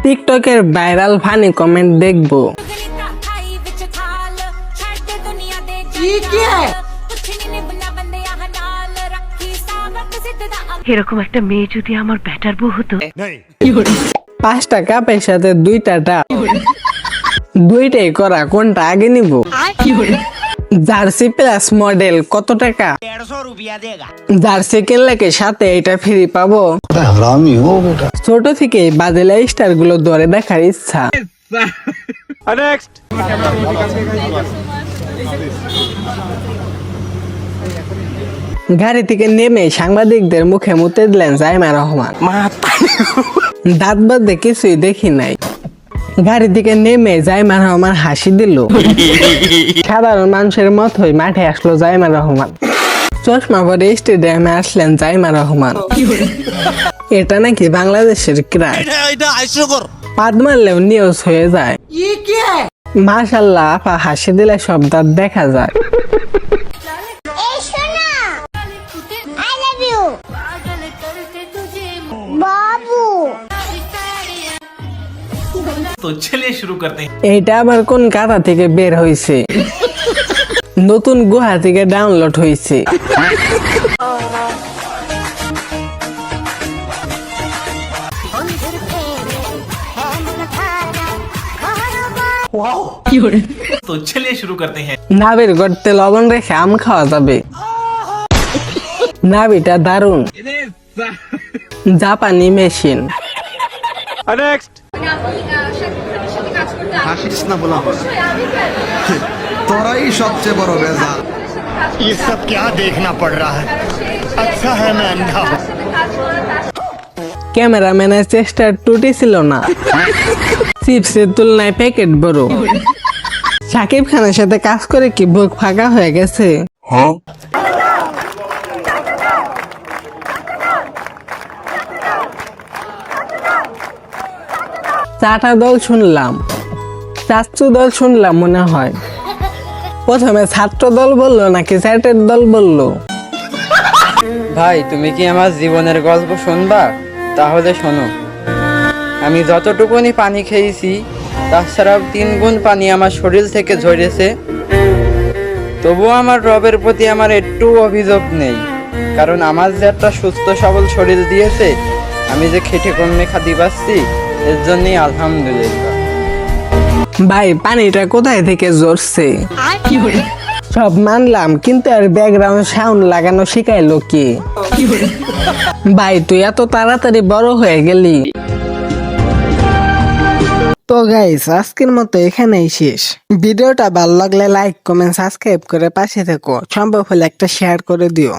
টিকটকের viral funny comment দেখবো। এরকম একটা মেয়ে যদি আমার ব্যাটার বউ হতো। 5টা কাপের সাথে 2টা ডাব, দুইটাই করা, কোনটা আগে নিব? জার্সি প্লাস মডেল কত টাকা? 150 रुपया देगा। জার্সি কিনলে কি সাথে এটা ফ্রি পাবো? ছোট থেকে বাজেলা স্টার গুলো ধরে দেখার ইচ্ছা। গাড়ি থেকে নেমে সাংবাদিকদের মুখে মুতে দিলেন জাইমা রহমান। দাঁত বাদে কিছুই দেখি নাই। গাড়ি থেকে নেমে জাইমা রহমান হাসি দিল। সাধারণ মানুষের মতোই মাঠে আসলো জাইমা রহমান। চশমা পরে স্টেডিয়ামে আসলেন জাইমা রহমান। এটা নাকি বাংলাদেশের ক্রাশ, পাদ মারলেও নিউজ হয়ে যায়। মাশাআল্লাহ, আপা হাসি দিলে সব দাঁত দেখা যায়। तो चलिए शुरू करते हैं। এইটা আবার কোন কাটা থেকে বের হইছে? নতুন গুহা থেকে ডাউনলোড হইছে। तो चलिए शुरू करते हैं। নাবির গর্তে লবণ রেখে আম খাওয়া যাবে। নাবিটা দারুন, জাপানি মেশিন। হাসিস না বলা হয়, তোরাই সবচেয়ে বড় বেজাল। ये सब क्या देखना पड़ रहा है? अच्छा है मैं अंधा हूँ। ক্যামেরাম্যানের চেষ্টার ত্রুটি ছিল না। চিপসের তুলনায় প্যাকেট বড়। শাকিব খানের সাথে কাজ করে কি বুক ফাঁকা হয়ে গেছে? চাটা দল শুনলাম, চাচ্চু দল শুনলাম মনে হয়। প্রথমে ছাত্র দল বললো নাকি চ্যাটের দল বললো? ভাই, তুমি কি আমার জীবনের গল্প শুনবা? তাহলে শোনো। আমি যতটুকুনি পানি খেয়েছি তাছাড়াও 3 গুণ পানি আমার শরীর থেকে ঝরেছে। তবুও আমার রবের প্রতি আমার একটু অভিযোগ নেই, কারণ আমার যে একটা সুস্থ সবল শরীর দিয়েছে, আমি যে খেটে কমে খাতি পাচ্ছি, এর জন্যই আলহামদুলিল্লাহ। ভাই, পানিটা কোথায় থেকে ঝরছে? সব মানলাম, কিন্তু আর ব্যাকগ্রাউন্ড সাউন্ড লাগানো শিখাইলো কি? ভাই, তুই এত তাড়াতাড়ি বড় হয়ে গেলি। তো গাইস, আজকের মতো এখানেই শেষ। ভিডিওটা ভালো লাগলে লাইক, কমেন্ট, সাবস্ক্রাইব করে পাশে থেকো। সম্ভব হলে একটা শেয়ার করে দিও।